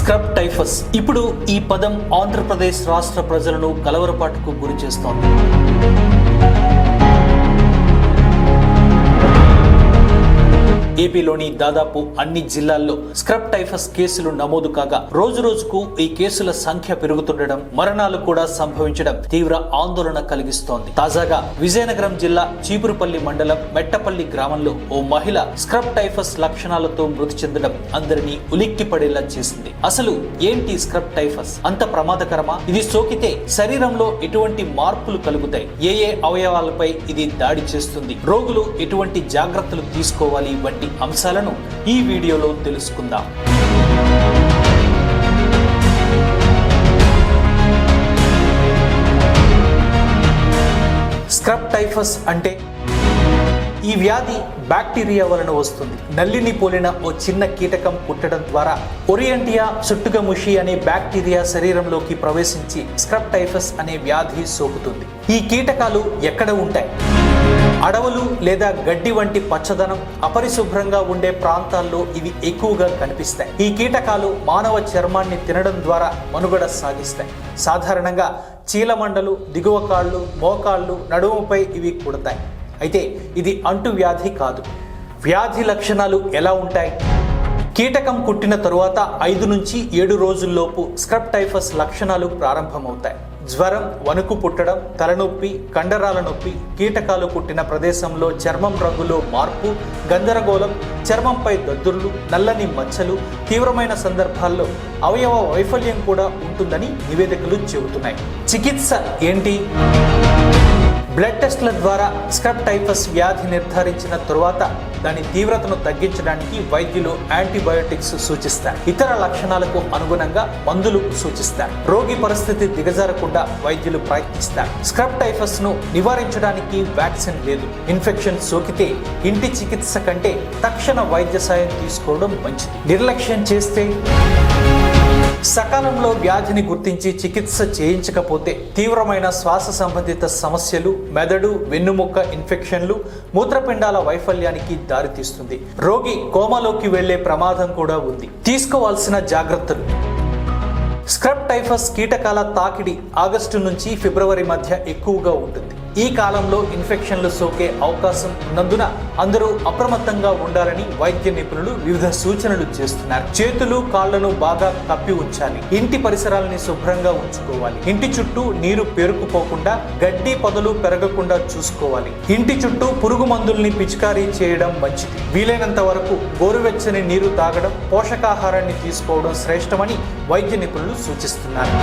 Scrub typhus ఇప్పుడు ఈ పదం ఆంధ్రప్రదేశ్ రాష్ట్ర ప్రజలను కలవరపాటుకు గురి చేస్తోంది. ఏపీలోని దాదాపు అన్ని జిల్లాల్లో స్క్రబ్ టైఫస్ కేసులు నమోదు కాగా రోజు రోజుకు ఈ కేసుల సంఖ్య పెరుగుతుండడం, మరణాలు కూడా సంభవించడం తీవ్ర ఆందోళన కలిగిస్తోంది. తాజాగా విజయనగరం జిల్లా చీపురుపల్లి మండలం మెట్టపల్లి గ్రామంలో ఓ మహిళ స్క్రబ్ టైఫస్ లక్షణాలతో మృతి చెందడం అందరినీ ఉలిక్కిపడేలా చేసింది. అసలు ఏంటి స్క్రబ్ టైఫస్? అంత ప్రమాదకరమా? ఇది సోకితే శరీరంలో ఎటువంటి మార్పులు కలుగుతాయి? ఏ అవయవాలపై ఇది దాడి చేస్తుంది? రోగులు ఎటువంటి జాగ్రత్తలు తీసుకోవాలి? వంటి అంశాలను ఈ వీడియోలో తెలుసుకుందాం. స్క్రబ్ టైఫస్ అంటే ఈ వ్యాధి బ్యాక్టీరియా వలన వస్తుంది. నల్లిని పోలిన ఓ చిన్న కీటకం కుట్టడం ద్వారా ఒరియంటియా చుట్టుగముషి అనే బ్యాక్టీరియా శరీరంలోకి ప్రవేశించి స్క్రబ్ టైఫస్ అనే వ్యాధి సోకుతుంది. ఈ కీటకాలు ఎక్కడ ఉంటాయి? అడవులు లేదా గడ్డి వంటి పచ్చదనం, అపరిశుభ్రంగా ఉండే ప్రాంతాల్లో ఇవి ఎక్కువగా కనిపిస్తాయి. ఈ కీటకాలు మానవ చర్మాన్ని తినడం ద్వారా మనుగడ సాగిస్తాయి. సాధారణంగా చీలమండలు, దిగువ కాళ్ళు, మోకాళ్ళు, నడుముపై ఇవి కుడతాయి. అయితే ఇది అంటువ్యాధి కాదు. వ్యాధి లక్షణాలు ఎలా ఉంటాయి? కీటకం కుట్టిన తరువాత 5 నుంచి 7 రోజుల్లోపు స్క్రబ్ టైఫస్ లక్షణాలు ప్రారంభమవుతాయి. జ్వరం, వణుకు పుట్టడం, తలనొప్పి, కండరాల నొప్పి, కీటకాలు కుట్టిన ప్రదేశంలో చర్మం రంగులో మార్పు, గందరగోళం, చర్మంపై దద్దుర్లు, నల్లని మచ్చలు, తీవ్రమైన సందర్భాల్లో అవయవ వైఫల్యం కూడా ఉంటుందని నివేదికలు చెబుతున్నాయి. చికిత్స ఏంటి? బ్లడ్ టెస్ట్ల ద్వారా స్క్రబ్ టైఫస్ వ్యాధి నిర్ధారించిన తరువాత దాని తీవ్రతను తగ్గించడానికి వైద్యులు యాంటీబయోటిక్స్ సూచిస్తారు. ఇతర లక్షణాలకు అనుగుణంగా మందులు సూచిస్తారు. రోగి పరిస్థితి దిగజారకుండా వైద్యులు ప్రయత్నిస్తారు. స్క్రబ్ టైఫస్ ను నివారించడానికి వ్యాక్సిన్ లేదు. ఇన్ఫెక్షన్ సోకితే ఇంటి చికిత్స కంటే తక్షణ వైద్య సాయం తీసుకోవడం మంచిది. నిర్లక్ష్యం చేస్తే సకాలంలో వ్యాధిని గుర్తించి చికిత్స చేయించకపోతే తీవ్రమైన శ్వాస సంబంధిత సమస్యలు, మెదడు, వెన్నుముక్క ఇన్ఫెక్షన్లు, మూత్రపిండాల వైఫల్యానికి దారితీస్తుంది. రోగి కోమాలోకి వెళ్లే ప్రమాదం కూడా ఉంది. తీసుకోవాల్సిన జాగ్రత్తలు. స్క్రబ్ టైఫస్ కీటకాల తాకిడి ఆగస్టు నుంచి ఫిబ్రవరి మధ్య ఎక్కువగా ఉంటుంది. ఈ కాలంలో ఇన్ఫెక్షన్లు సోకే అవకాశం ఉన్నందున అందరూ అప్రమత్తంగా ఉండాలని వైద్య నిపుణులు వివిధ సూచనలు చేస్తున్నారు. చేతులు, కాళ్లను బాగా కప్పి ఉంచాలి. ఇంటి పరిసరాలని శుభ్రంగా ఉంచుకోవాలి. ఇంటి చుట్టూ నీరు పేరుకుపోకుండా, గడ్డి పొదలు పెరగకుండా చూసుకోవాలి. ఇంటి చుట్టూ పురుగు మందుల్ని పిచికారీ చేయడం మంచిది. వీలైనంత వరకు గోరువెచ్చని నీరు తాగడం, పోషకాహారాన్ని తీసుకోవడం శ్రేష్టమని వైద్య నిపుణులు సూచిస్తున్నారు.